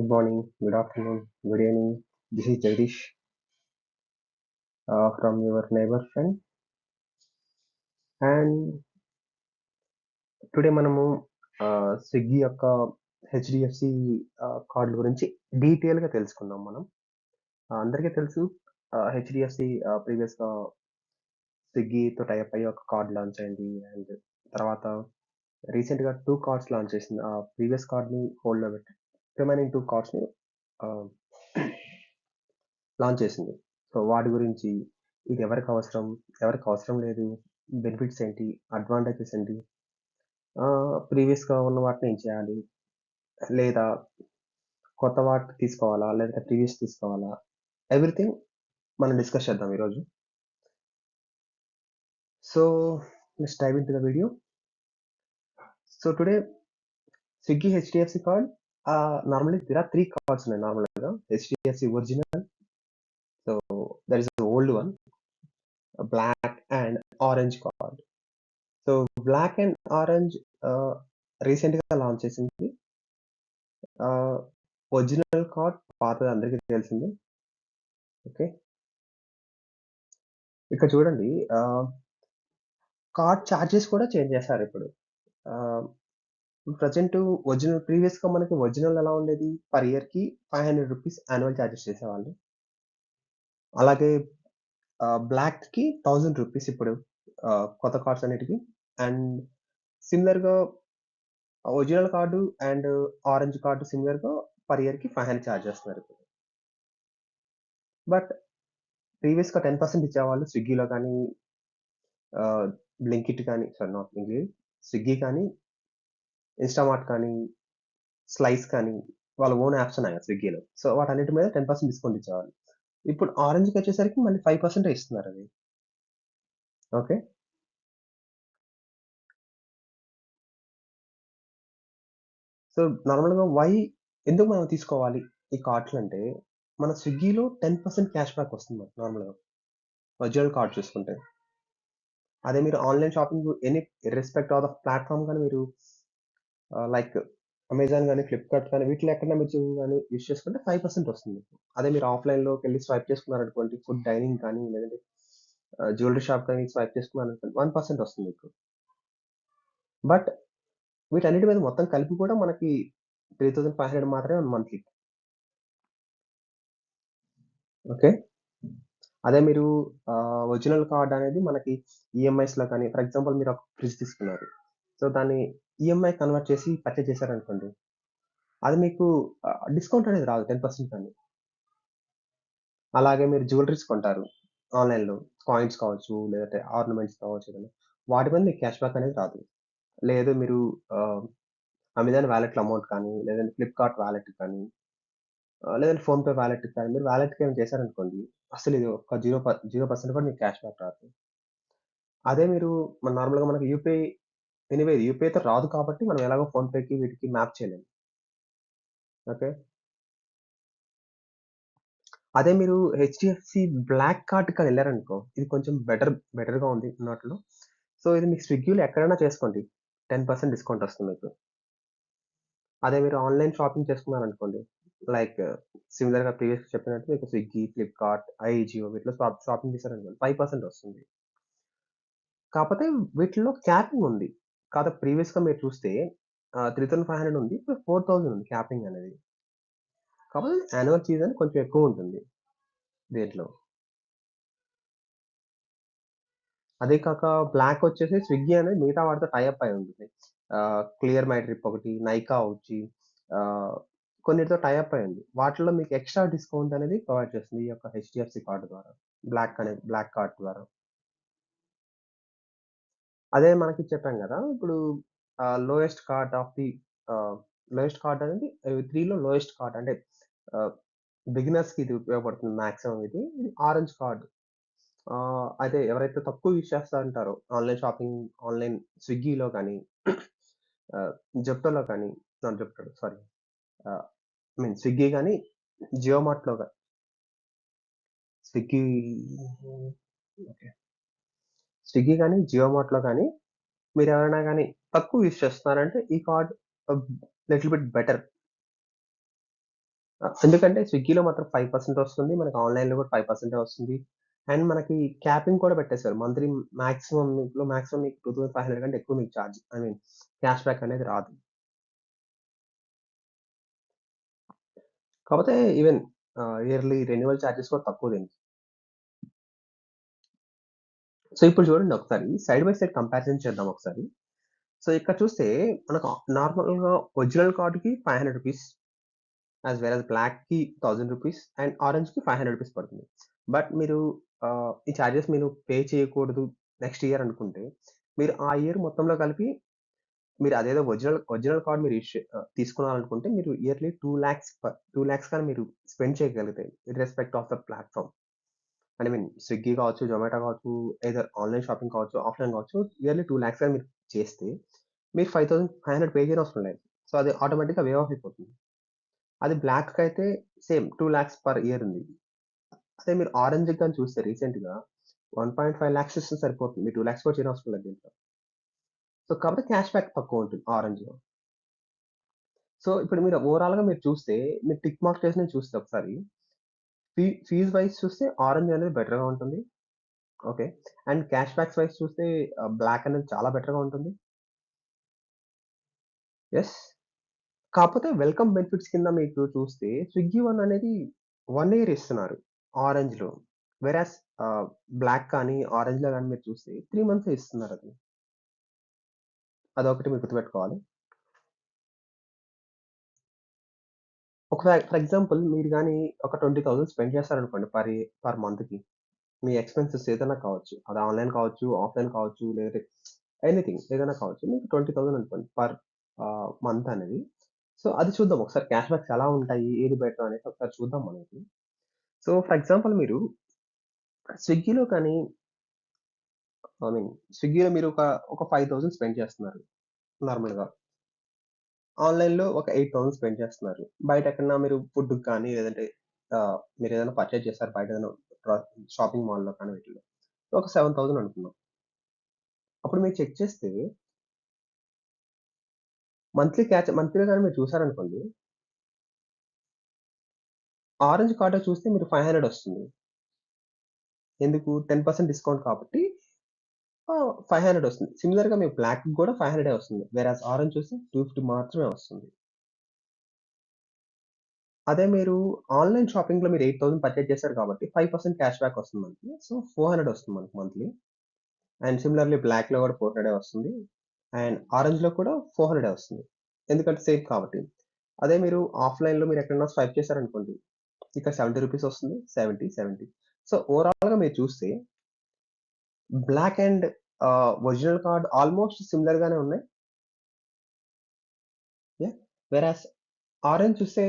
Good morning, good afternoon, good evening. This is Jagdish from your neighbor friend. And today మనము Swiggy యొక్క HDFC card గురించి డీటెయిల్‌గా తెలుసుకుందాం మనం. అందరికీ తెలుసు హెచ్‌డిఎఫ్‌సి ప్రీవియస్‌గా స్విగ్గీతో టై అప్ అయ్యి ఒక కార్డ్ లాంచ్ అయింది. అండ్ తర్వాత రీసెంట్‌గా 2 కార్డ్స్ లాంచ్ చేసింది. ప్రీవియస్ కార్డ్‌ని హోల్డ్‌లో పెట్టి రిమైనింగ్ 2 కార్డ్స్‌ని ఆహ్, లాంచ్ చేసింది. సో, వాటి గురించి ఇది ఎవరికి అవసరం? ఎవరికి అవసరం లేదు? బెనిఫిట్స్ ఏంటి? అడ్వాంటేజెస్ ఏంటి? ప్రీవియస్‌గా ఉన్న వాటిని ఏం చేయాలి? లేదా కొత్త వాటిని తీసుకోవాలా? లేదంటే ప్రీవియస్ తీసుకోవాలా? ఎవ్రీథింగ్ మనం డిస్కస్ చేద్దాం ఈరోజు. So, let's dive into the video. So, today Swiggy HDFC card normally there are 3 cards ఉన్నాయి నార్మల్‌గా. HDFC original, so that is the old one, black and orange card. So, black and orange ah, రీసెంట్‌గా launch చేసింది. ఆహ్, original card పాతది అందరికీ తెలిసిందే. Okay. ఇక్కడ చూడండి కార్డ్ చార్జెస్ కూడా చేంజ్ చేశారిప్పుడు. ఆహ్, ప్రెజెంటు ప్రీవియస్‌గా మనకి ఒరిజినల్ ఎలా ఉండేది? పర్ ఇయర్‌కి రూ. 500 యాన్యువల్ చార్జెస్ చేసేవాళ్ళు. అలాగే బ్లాక్‌కి రూ. 1000 ఇప్పుడు కొత్త కార్డ్స్ అన్నిటికి. అండ్ సిమిలర్‌గా original card and orange card సిమిలర్‌గా పర్ ఇయర్‌కి 500 చార్జ్ చేస్తున్నారిప్పుడు. బట్ ప్రీవియస్‌గా 10% ఇచ్చేవాళ్ళు స్విగ్గీలో కానీ, బ్లింకిట్ కానీ, సారీ నాట్ బ్లింకిట్, స్విగ్గీ కానీ, ఇన్‌స్టామార్ట్ కానీ, స్లైస్ కానీ, వాళ్ళ ఓన్ యాప్స్ ఉన్నాయి కదా స్విగ్గీలో. సో, వాటన్నిటి మీద 10% డిస్కౌంట్ ఇచ్చేవాళ్ళు. ఇప్పుడు ఆరెంజ్‌కొచ్చేసరికి మళ్ళీ 5% ఇస్తున్నారది. ఓకే. సో, నార్మల్‌గా ఎందుకు మనం తీసుకోవాలి ఈ కార్డ్‌లంటే, మన స్విగ్గీలో 10% క్యాష్ బ్యాక్ వస్తుంది మనకు నార్మల్‌గా. ఒరిజినల్ కార్డ్ చూసుకుంటే. అదే మీరు online shopping irrespective of the platform గాని మీరు లైక్ అమెజాన్ గాని, ఫ్లిప్‌కార్ట్ కానీ వీటిలో ఎక్కడైనా మీరు గాని యూజ్ చేసుకుంటే 5% వస్తుంది మీకు. అదే మీరు ఆఫ్‌లైన్‌లోకెళ్ళి స్వైప్ చేసుకున్నారనుకోండి, ఫుడ్ డైనింగ్ కానీ, లేదంటే జ్యువెల్లరీ షాప్ కానీ స్వైప్ చేసుకున్నారనుకోండి 1% వస్తుంది మీకు. బట్ వీటన్నిటి మీద మొత్తం కలిపి కూడా మనకి 3500 మాత్రమే మంత్లీ. ఓకే. అదే మీరు ఒరిజినల్ కార్డ్ అనేది మనకి ఈఎంఐస్‌లో కానీ ఫర్ ఎగ్జాంపుల్ మీరు ఒక ఫ్రిడ్జ్ తీసుకున్నారు. సో, దాన్ని ఈఎంఐ కన్వర్ట్ చేసి పర్చేజ్ చేశారనుకోండి. అది మీకు డిస్కౌంట్ అనేది రాదు 10% కానీ. అలాగే మీరు జ్యువెల్లరీస్ కొంటారు ఆన్‌లైన్‌లో. కాయిన్స్ కావచ్చు, లేదంటే ఆర్నమెంట్స్ కావచ్చు ఏదైనా. వాటి మీద మీకు క్యాష్ బ్యాక్ అనేది రాదు. లేదు మీరు ఆహ్, అమెజాన్ వాలెట్‌లో అమౌంట్ కానీ, లేదంటే ఫ్లిప్‌కార్ట్ వాలెట్ కానీ, లేదంటే ఫోన్‌పే వాలెట్‌కి కానీ మీరు వాలెట్‌కి ఏమైనా చేశారనుకోండి. అసలు ఇది ఒక్క 0% కూడా మీకు క్యాష్ బ్యాక్ రాదు. అదే మీరు నార్మల్‌గా మనకి యూపీఐతో రాదు కాబట్టి మనం ఎలాగో ఫోన్‌పేకి వీటికి మ్యాప్ చేయలేం. ఓకే. అదే మీరు హెచ్‌డీఎఫ్‌సీ బ్లాక్ కార్డ్‌కనెళ్లారనుకో, ఇది కొంచెం బెటర్‌గా ఉంది అన్నట్లు. సో, ఇది మీకు స్విగ్గీలో ఎక్కడైనా చేసుకోండి. 10% డిస్కౌంట్ వస్తుంది మీకు. అదే మీరు ఆన్‌లైన్ షాపింగ్ చేసుకున్నారనుకోండి, లైక్ సిమిలర్‌గా ప్రీవియస్‌గా చెప్పినట్టు మీకు స్విగ్గీ, ఫ్లిప్‌కార్ట్, ఐజియో వీటిలో షాపింగ్ చేశారనుకోండి 5% వస్తుంది. కాపోతే వీటిల్లో క్యాపింగ్ ఉంది. ప్రీవియస్‌గా మీరు చూస్తే 3500 ఉంది. ఇప్పుడు 4000 ఉంది క్యాపింగ్ అనేది. కాపోతే యాన్యువల్ ఫీజ్ అని కొంచెం ఎక్కువుంటుంది దీంట్లో. అదే కాక బ్లాకొచ్చేసి స్విగ్గీ అనేది మిగతా వాటితో టై అప్ అయి ఉంటుంది. క్లియర్ మై ట్రిప్ ఒకటి, నైకా వచ్చి ఆహ్, కొన్నిటితో టై అప్ అయి ఉంది. వాటిలో మీకు ఎక్స్‌ట్రా డిస్కౌంట్ అనేది ప్రొవైడ్ చేస్తుంది. ఈ యొక్క హెచ్‌డీఎఫ్‌సీ కార్డ్ ద్వారా. బ్లాక్ కార్డ్ ద్వారా. అదే మనకి చెప్పాం గదా! ఇప్పుడు లోయెస్ట్ కార్డ్ ఆఫ్ ది ఆహ్, లోయెస్ట్ కార్డ్ అనేది 3లో లోయెస్ట్ కార్డ్ అంటే ఆహ్, బిగినర్స్‌కి ఇది ఉపయోగపడుతుంది మాక్సిమం ఇది. ఇది ఆరెంజ్ కార్డ్. అయితే ఎవరైతే తక్కువ యూజ్ చేస్తా ఉంటారో ఆన్‌లైన్ స్విగ్గీలో కానీ, ఆహ్, జెప్టోలో కానీ, నాట్ జెప్టో సారీ, ఆహ్, స్విగ్గీ గాని, జియో మార్ట్‌లో స్విగ్గీ ఓకే. స్విగ్గీ గాని, జియో మార్ట్‌లో గాని మీరెవరైనా గాని తక్కువ యూజ్ చేస్తున్నారంటే ఈ కార్డ్ ఆహ్, లిటిల్ బిట్ బెటర్. ఎందుకంటే స్విగ్గీలో మాత్రం 5% వస్తుంది. మనకి ఆన్‌లైన్‌లో కూడా 5% వస్తుంది. అండ్ మనకి క్యాపింగ్ కూడా పెట్టేసారు. మంత్లీ మాక్సిమం మీకు 2500 కంటే ఎక్కువ మీకు క్యాష్ బ్యాక్ అనేది రాదు. కాపోతే ఈవెన్ ఇయర్లీ రెన్యువల్ చార్జెస్ కూడా తక్కువ దీనికి. సో, ఇప్పుడు చూడండి ఒకసారి సైడ్ బై సైడ్ కంపారిజన్ చేద్దాం ఒకసారి. సో, ఇక్కడ చూస్తే మనకు నార్మల్‌గా ఒరిజినల్ కార్డ్‌కి రూ. 500 యాస్ వెల్ యాస్ బ్లాక్‌కి రూ. 1000 అండ్ ఆరెంజ్‌కి రూ. 500 పడుతుంది. బట్ మీరు ఈ చార్జెస్ మీరు పే చేయకూడదు నెక్స్ట్ ఇయర్ అనుకుంటే, మీరు ఆ ఇయర్ మొత్తంలో కలిపి మీరు అదేదో ఒరిజినల్ కార్డ్ మీరు తీసుకున్నారనుకుంటే మీరు ఇయర్‌లీ 2,00,000 కానీ మీరు స్పెండ్ చేయగలిగితే ఇర్రెస్పెక్ట్ ఆఫ్ ద ప్లాట్‌ఫార్మ్. స్విగ్గీ కావచ్చు, జొమాటో కావచ్చు, ఎయిదర్ ఆన్‌లైన్ షాపింగ్ కావచ్చు, ఆఫ్‌లైన్ కావచ్చు, ఇయర్‌లీ 2,00,000 గాని మీరు చేస్తే, మీరు 5,500 పే చేయనవసరం లేదు. సో, అది ఆటోమేటిక్‌గా వేవ్ ఆఫ్ అయిపోతుంది. అది బ్లాక్‌కయితే సేమ్ 2,00,000 పర్ ఇయర్ ఉంది. అదే మీరు ఆరెంజ్‌కి గాని చూస్తే రీసెంట్‌గా 1,5,00,000 ఇస్తే సరిపోతుంది. మీరు 2,00,000 కూడా చేయనవసరం లేదు దీంట్లో. సో, కాకపోతే క్యాష్ బ్యాక్ తక్కువుంటుంది ఆరెంజ్‌లో. సో, ఇప్పుడు మీరు ఓవరాల్‌గా మీరు చూస్తే, మీరు టిక్ మార్క్ చేసినవి చూస్తే ఒకసారి ఫీస్ వైస్ చూస్తే ఆరెంజ్ అనేది బెటర్‌గా ఉంటుంది. Okay. And cashbacks wise చూస్తే బ్లాక్ అనేది చాలా బెటర్‌గా ఉంటుంది. యెస్. కాపోతే వెల్కమ్ బెనిఫిట్స్ కింద మీకు చూస్తే స్విగ్గీ వన్ అనేది 1 ఇయర్ ఇస్తున్నారు ఆరెంజ్‌లో. వెరాస్ బ్లాక్ కానీ, ఆరెంజ్‌లో గాని మీరు చూస్తే 3 మంత్సే ఇస్తున్నారది. అదొకటి మీరు గుర్తుపెట్టుకోవాలి. ఫర్ ఎగ్జాంపుల్ మీరు గాని ఒక 20,000 స్పెండ్ చేస్తారనుకోండి పర్ మంత్‌కి. మీ ఎక్స్‌పెన్సెస్ ఏదైనా కావచ్చు. అది ఆన్‌లైన్ కావచ్చు, ఆఫ్‌లైన్ కావచ్చు, లేదంటే ఎనీథింగ్ ఏదైనా కావచ్చు. మీకు 20,000 అనుకోండి పర్ మంత్ అనేది. సో, అది చూద్దాం ఒకసారి క్యాష్ బ్యాక్స్ ఎలా ఉంటాయి? ఏది బెటర్ అనేది ఒకసారి చూద్దాం మనకి. సో, ఫర్ ఎగ్జాంపుల్ మీరు స్విగ్గీలో కానీ ఐ మీన్ స్విగ్గీలో మీరు ఒక 5,000 స్పెండ్ చేస్తున్నారు నార్మల్‌గా. ఆన్‌లైన్‌లో ఒక 8,000 స్పెండ్ చేస్తున్నారు. బయట ఎక్కడన్నా మీరు ఫుడ్‌కి కానీ లేదంటే మీరేదైనా పర్చేజ్ చేసారు బయట ఏదైనా ట్ర షాపింగ్ మాల్‌లో కానీ వీటిల్లో. ఒక 7,000 అనుకుందాం. అప్పుడు మీరు చెక్ చేస్తే మంత్లీ గాని మీరు చూసారనుకోండి, ఆరెంజ్ కార్డ్‌లో చూస్తే మీరు 500 వస్తుంది. ఎందుకు 10% డిస్కౌంట్ కాబట్టి 500 వస్తుంది. సిమిలర్‌గా మీకు బ్లాక్‌కి కూడా 500 వస్తుంది. వేరాజ్ ఆరెంజ్ చూస్తే 250 మాత్రమే వస్తుంది. అదే మీరు ఆన్‌లైన్ షాపింగ్‌లో మీరు 8,000 పర్చేజ్ చేశారు కాబట్టి 5% క్యాష్ బ్యాక్ వస్తుంది మనకి. సో, 400 వస్తుంది మనకి మంత్లీ. అండ్ సిమిలర్‌లీ బ్లాక్‌లో కూడా 400 వస్తుంది. అండ్ ఆరెంజ్‌లో కూడా 400 వస్తుంది. ఎందుకంటే సేమ్ కాబట్టి. అదే మీరు ఆఫ్‌లైన్‌లో మీరెక్కడన్నా స్వైప్ చేశారనుకోండి, ఇక్కడ రూ. 70 వస్తుంది. 70. సో, ఓవరాల్‌గా మీరు చూస్తే black and original card almost similar గానే ఉన్నాయి. యాహ్! వెరాస్ ఆరెంజ్ చూస్తే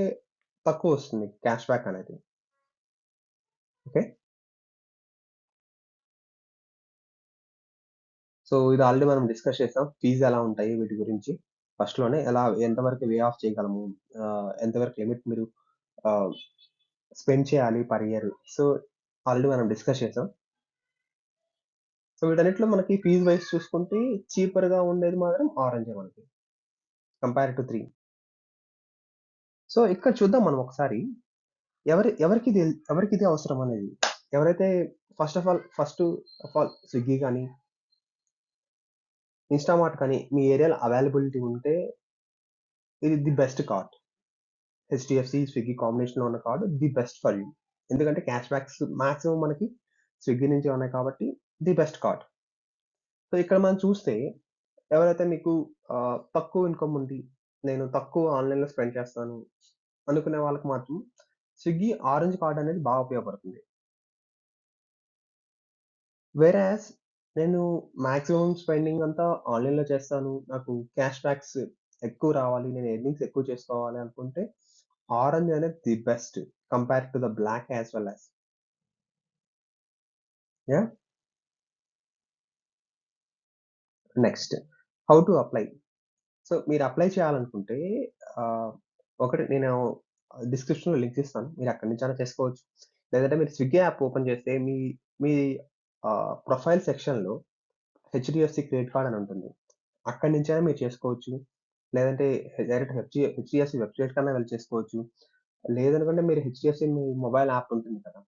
తక్కువొస్తుంది క్యాష్ బ్యాక్ అనేది. ఓకే. సో, ఇది ఆల్రెడీ మనం డిస్కస్ చేసాం. ఫీస్ ఎలా ఉంటాయి వీటి గురించి. ఫస్ట్‌లోనే ఎంతవరకు వే ఆఫ్ చేయగలము. ఎంతవరకు లిమిట్ మీరు ఆహ్, స్పెండ్ చేయాలి పర్ ఇయర్. సో, ఆల్రెడీ మనం డిస్కస్ చేసాం. సో, వీటన్నిటిలో మనకి ఫీస్ వైస్ చూసుకుంటే చీపర్‌గా ఉండేది మాత్రం ఆరెంజే మనకి. Compare to 3. సో, ఇక్కడ చూద్దాం మనం ఒకసారి ఎవరికిది అవసరం అనేది. ఎవరైతే ఫస్ట్ ఆఫ్ ఆల్ స్విగ్గీ గాని, ఇన్‌స్టామార్ట్ కానీ మీ ఏరియాలో అవైలబిలిటీ ఉంటే ఇది the best cart. HDFC, Swiggy కాంబినేషన్‌లో ఉన్న card the best for you. ఎందుకంటే క్యాష్ బ్యాక్స్ మాక్సిమం మనకి స్విగ్గీ నుంచే ఉన్నాయి కాబట్టి ది బెస్ట్ కార్డ్. సో, ఇక్కడ మనం చూస్తే ఎవరైతే మీకు తక్కువ ఇన్‌కమ్ ఉంది. నేను తక్కువ ఆన్‌లైన్‌లో స్పెండ్ చేస్తాను అనుకునే వాళ్ళకి మాత్రం స్విగ్గీ ఆరెంజ్ కార్డ్ అనేది బాగా ఉపయోగపడుతుంది. వేరాజ్ నేను మాక్సిమం స్పెండింగ్ అంతా ఆన్‌లైన్‌లో చేస్తాను. నాకు క్యాష్ బ్యాక్స్ ఎక్కువ రావాలి. నేను ఎర్నింగ్స్ ఎక్కువ చేసుకోవాలి అనుకుంటే ఆరెంజ్ అనేది the best compare to the black as well as. Yeah! Next how to apply. So, మీరు అప్లై చేయాలనుకుంటే ఆహ్, ఒకటి నేను డిస్క్రిప్షన్‌లో లింక్ ఇస్తాను. మీరు అక్కడి నుంచైనా చేసుకోవచ్చు. లేదంటే మీరు స్విగ్గీ యాప్ ఓపెన్ చేస్తే మీ ప్రొఫైల్ సెక్షన్‌లో హెచ్‌డీఎఫ్‌సి క్రెడిట్ కార్డ్ అని ఉంటుంది. అక్కడి నుంచైనా మీరు చేసుకోవచ్చు. లేదంటే డైరెక్ట్ హెచ్‌డీఎఫ్‌సి వెబ్‌సైట్ కన్నా వెళ్లి చేసుకోవచ్చు. లేదనుకుంటే మీరు హెచ్‌డీఎఫ్‌సీ మీ మొబైల్ యాప్ ఉంటుంది కదా!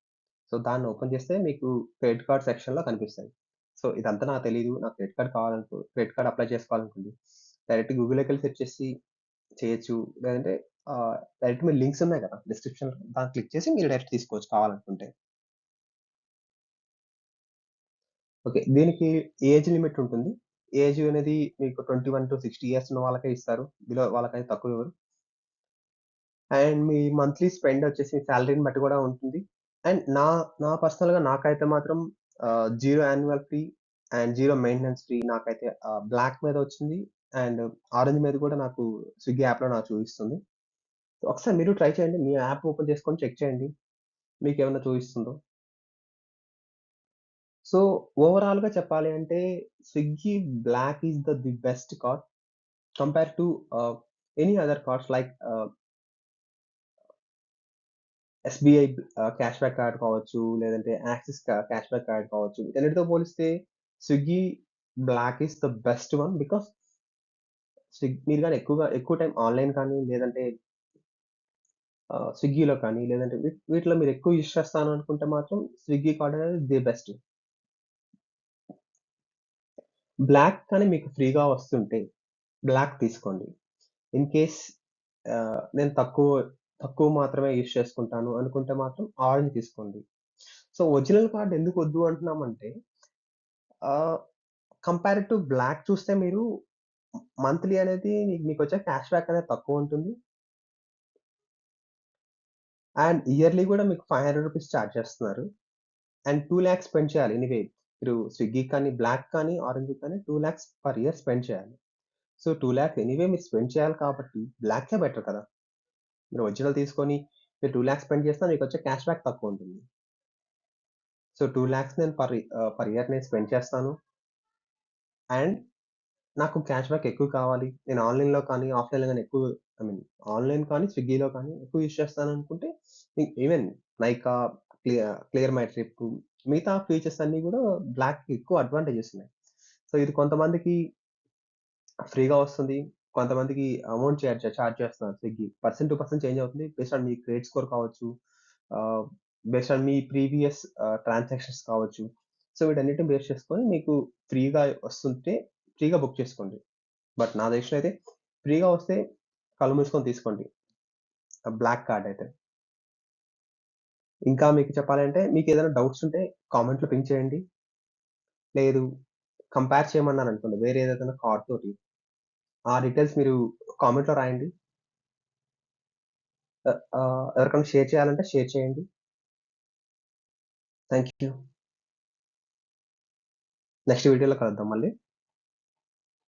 సో, దాన్ని ఓపెన్ చేస్తే మీకు క్రెడిట్ కార్డ్ సెక్షన్‌లో కనిపిస్తాయి. సో, ఇదంతా నాకు తెలీదు. నాకు క్రెడిట్ కార్డ్ కావాలనుకో క్రెడిట్ కార్డ్ అప్లై చేసుకోవాలనుకోండి. డైరెక్ట్ గూగుల్‌లోకెళ్ళి సెర్చ్ చేసి చేయొచ్చు. లేదంటే డైరెక్ట్ మీరు లింక్స్ ఉన్నాయి కదా! డిస్క్రిప్షన్‌లో దాన్ని క్లిక్ చేసి మీరు డైరెక్ట్ తీసుకోవచ్చు కావాలనుకుంటే. ఓకే. దీనికి ఏజ్ లిమిట్ ఉంటుంది. ఏజ్ అనేది మీకు 21-60 ఇయర్స్ ఉన్న వాళ్ళకే ఇస్తారు. బిలో వాళ్ళకైతే తక్కువివ్వరు. అండ్ మీ మంత్లీ స్పెండ్ వచ్చేసి సాలరీని బట్టి కూడా ఉంటుంది. అండ్ నా పర్సనల్‌గా నాకైతే మాత్రం 0 annual fee and 0 maintenance fee నాకైతే బ్లాక్ మీద వచ్చింది. అండ్ ఆరెంజ్ మీద కూడా నాకు స్విగ్గీ యాప్‌లో నాకు చూపిస్తుంది. ఒకసారి మీరు ట్రై చేయండి. మీ యాప్ ఓపెన్ చేసుకొని చెక్ చేయండి. మీకేమన్నా చూపిస్తుందో. సో, ఓవరాల్‌గా చెప్పాలి అంటే Swiggy black is the best card compare to any other cards like SBI cashback card కావచ్చు, లేదంటే యాక్సిస్ క్యాష్ బ్యాక్ కార్డ్ కావచ్చు. వీటన్నిటితో పోలిస్తే Swiggy black is the best one. Because మీరు గాని ఎక్కువ టైమ్ ఆన్‌లైన్ కానీ, లేదంటే స్విగ్గీలో కానీ, లేదంటే వీటిలో మీరు ఎక్కువ యూజ్ చేస్తాను అనుకుంటే మాత్రం స్విగ్గీ కార్డ్ అనేది ది బెస్ట్. బ్లాక్ కానీ మీకు ఫ్రీగా వస్తుంటే బ్లాక్ తీసుకోండి. ఇన్ కేస్ నేను తక్కువ మాత్రమే యూజ్ చేసుకుంటాను అనుకుంటే మాత్రం ఆరెంజ్ తీసుకోండి. సో, ఒరిజినల్ కార్డ్ ఎందుకొద్దు అంటున్నామంటే ఆహ్, కంపేర్ టు బ్లాక్ చూస్తే మీరు మంత్లీ అనేది మీకొచ్చే క్యాష్ బ్యాక్ అనేది తక్కువుంటుంది. అండ్ ఇయర్‌లీ గూడా మీకు రూ. 500 చార్జ్ చేస్తున్నారు. అండ్ 2,00,000 స్పెండ్ చేయాలి ఎనీవే. మీరు స్విగ్గీకి కానీ, బ్లాక్ కానీ, ఆరెంజ్‌కి కానీ 2,00,000 పర్ ఇయర్ స్పెండ్ చేయాలి. సో, 2,00,000 ఎనీవే మీరు స్పెండ్ చేయాలి కాబట్టి బ్లాకే బెటర్ కదా! మీరు ఒరిజినల్ తీసుకొని మీరు 2,00,000 స్పెండ్ చేసినా మీకొచ్చే క్యాష్ బ్యాక్ తక్కువుంటుంది. సో, 2,00,000 నేను పర్ ఇయర్ నేను స్పెండ్ చేస్తాను. అండ్ నాకు క్యాష్ బ్యాక్ ఎక్కువ కావాలి. నేను ఆన్‌లైన్‌లో కానీ, ఆఫ్‌లైన్‌లో గాని ఎక్కువ ఐ మీన్ ఆన్‌లైన్ కానీ, స్విగ్గీలో కానీ ఎక్కువ యూజ్ చేస్తాననుకుంటే even Nykaa, clear my trip మిగతా ఫీచర్స్ అన్నీ గూడా బ్లాక్‌కి ఎక్కువ అడ్వాంటేజెస్ ఉన్నాయి. సో, ఇది కొంతమందికి ఫ్రీగా వస్తుంది. కొంతమందికి అమౌంట్ చార్జ్ చేస్తున్నారు Swiggy. Person to person change అవుతుంది. బేస్డ్ ఆన్ మీ క్రెడిట్ స్కోర్ కావచ్చు. ఆహ్, బేస్డ్ ఆన్ మీ ప్రీవియస్ ట్రాన్సాక్షన్స్ కావచ్చు. సో, వీటన్నిటిని బేస్ చేసుకొని మీకు ఫ్రీగా వస్తుంటే ఫ్రీగా బుక్ చేసుకోండి. బట్ నా డెసిషన్ అయితే ఫ్రీగా వస్తే కళ్ళు మూసుకొని తీసుకోండి. బ్లాక్ కార్డ్ అయితే. ఇంకా మీకు చెప్పాలంటే మీకేదైనా డౌట్స్ ఉంటే కామెంట్‌లో పింగ్ చేయండి. లేదు కంపేర్ చేయమన్నారనుకోండి వేరే ఏదైనా కార్డ్ తోటి, ఆ డీటెయిల్స్ మీరు కామెంట్‌లో రాయండి. ఎవరికైనా షేర్ చేయాలంటే షేర్ చేయండి. Thank you. నెక్స్ట్ వీడియోలో కలుద్దాం మళ్ళీ.